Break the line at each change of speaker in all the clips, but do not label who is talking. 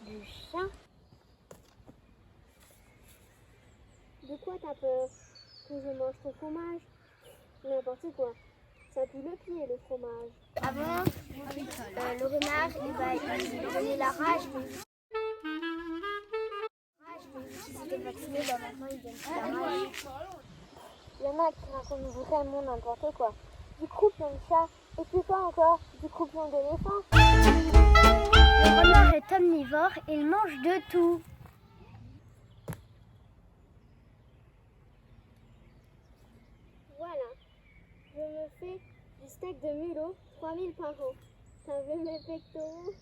du chien. De quoi t'as peur? Que je mange ton fromage? N'importe quoi. Ça pue le pied, le fromage.
Avant, le renard, il donnait la rage. Ils étaient vaccinés, maintenant ils donnent la rage.
Il y en a qui racontent vraiment n'importe quoi. Du croupion de chat, et puis quoi encore? Du croupion d'éléphant.
Le renard est omnivore, il mange de tout.
Voilà, je me fais du steak de mulot, 3000 par an. T'as vu mes pectoraux?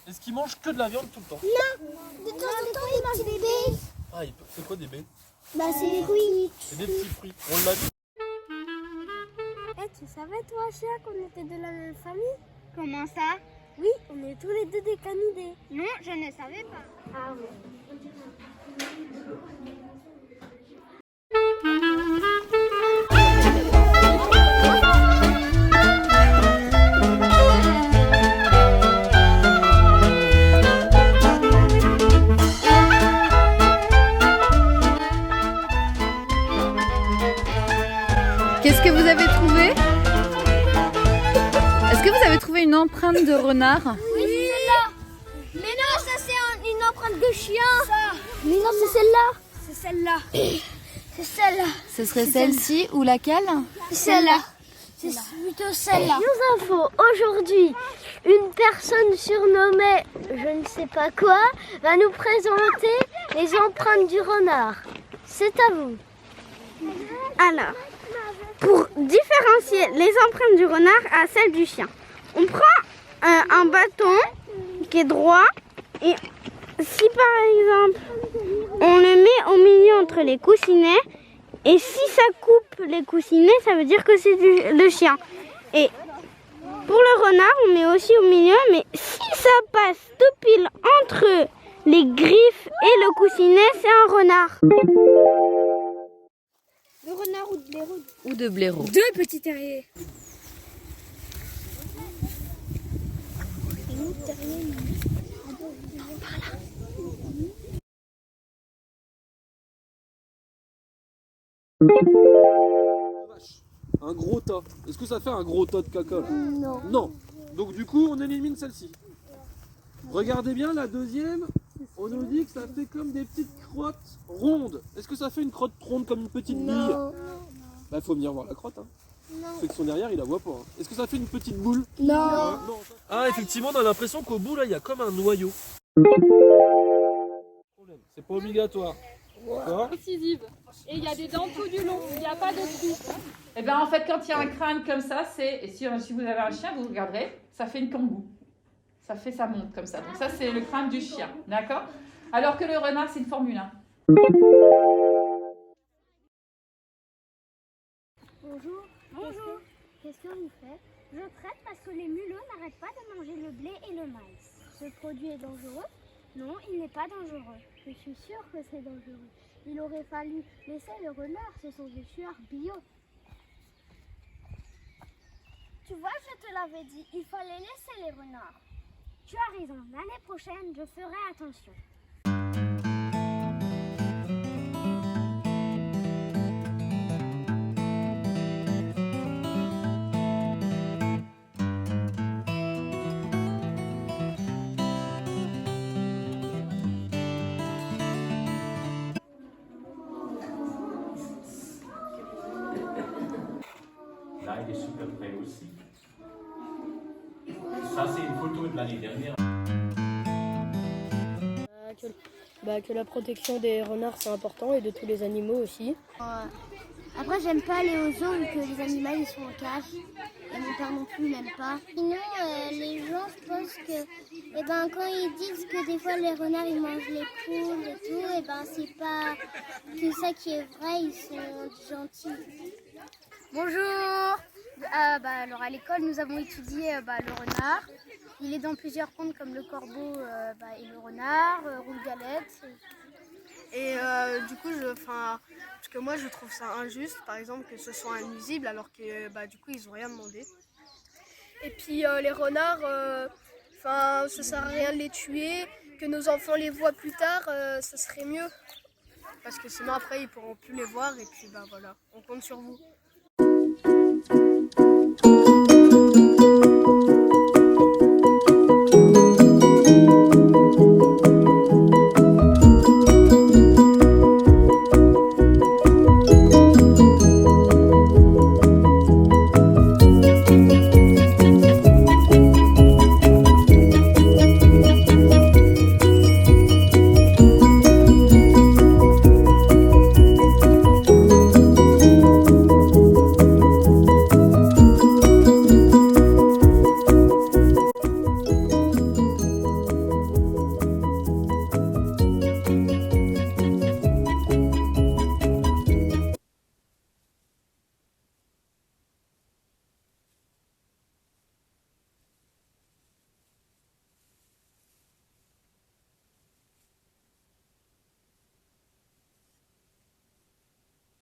Est-ce qu'il mange que de la viande tout le temps?
De temps en temps, il mange des baies.
Ah, c'est quoi des baies?
Bah, c'est des fruits.
C'est des petits fruits. On l'a vu.
Eh, tu savais toi, chien, qu'on était de la même famille?
Comment ça?
Oui, on est tous les deux des canidés.
Non, je ne savais pas.
Ah oui.
Qu'est-ce que vous avez trouvé? Est-ce que vous avez trouvé une empreinte de renard?
Oui, c'est celle-là. Mais non, ça c'est une empreinte de chien. Ça. Mais non, c'est celle-là. C'est celle-là. C'est celle-là.
Ce serait celle-ci ou laquelle?
Celle-là. C'est plutôt celle-là. News info. Aujourd'hui, une personne surnommée je ne sais pas quoi va nous présenter les empreintes du renard. C'est à vous.
Alors, pour différencier les empreintes du renard à celles du chien, on prend un bâton qui est droit et si par exemple on le met au milieu entre les coussinets et si ça coupe les coussinets, ça veut dire que c'est le chien. Et pour le renard, on met aussi au milieu, mais si ça passe tout pile entre les griffes et le coussinet, c'est un renard. De renard ou de blaireau?
Ou de blaireau?
Deux petits terriers.
Un gros tas. Est-ce que ça fait un gros tas de caca?
Non.
Non. Donc du coup, on élimine celle-ci. Regardez bien la deuxième. On nous dit que ça fait comme des petites crottes rondes. Est-ce que ça fait une crotte ronde comme une petite bille? Bah faut venir voir la crotte. Hein. C'est que son derrière, il la voit pas. Hein. Est-ce que ça fait une petite boule?
Non.
Non. Ah, effectivement, on a l'impression qu'au bout là, il y a comme un noyau. C'est pas obligatoire. D'accord.
Incisive. Et il y a des dents tout du long, il n'y a pas de trou.
Eh bien en fait quand il y a un crâne comme ça, c'est, et si vous avez un chien, vous regarderez, ça fait une kangou. Ça monte comme ça. Donc ça c'est le crâne du chien, d'accord? Alors que le renard c'est une Formule 1.
Bonjour. Bonjour. Qu'est-ce que vous faites? Je traite parce que les mulots n'arrêtent pas de manger le blé et le maïs. Ce produit est dangereux? Non, il n'est pas dangereux. Je suis sûre que c'est dangereux. Il aurait fallu laisser le renard, ce sont des tueurs bio. Tu vois, je te l'avais dit, il fallait laisser les renards. Tu as raison, l'année prochaine, je ferai attention.
Là, il est super près aussi. Ça, c'est une photo de l'année dernière.
Que la protection des renards c'est important et de tous les animaux aussi.
Après, j'aime pas aller aux zoos que les animaux ils sont en cage. Et mon père non plus n'aime pas. Sinon, les gens, je pense que quand ils disent que des fois les renards ils mangent les poules et tout, c'est pas tout ça qui est vrai, ils sont gentils.
Bonjour. Alors à l'école, nous avons étudié le renard. Il est dans plusieurs contes comme le corbeau et le renard, Roule-Galette.
Et du coup, parce que moi je trouve ça injuste, par exemple, que ce soit un nuisible alors que du coup ils ont rien demandé. Et puis les renards, ça sert à rien de les tuer. que nos enfants les voient plus tard, ça serait mieux. Parce que sinon après ils pourront plus les voir et puis bah voilà, on compte sur vous.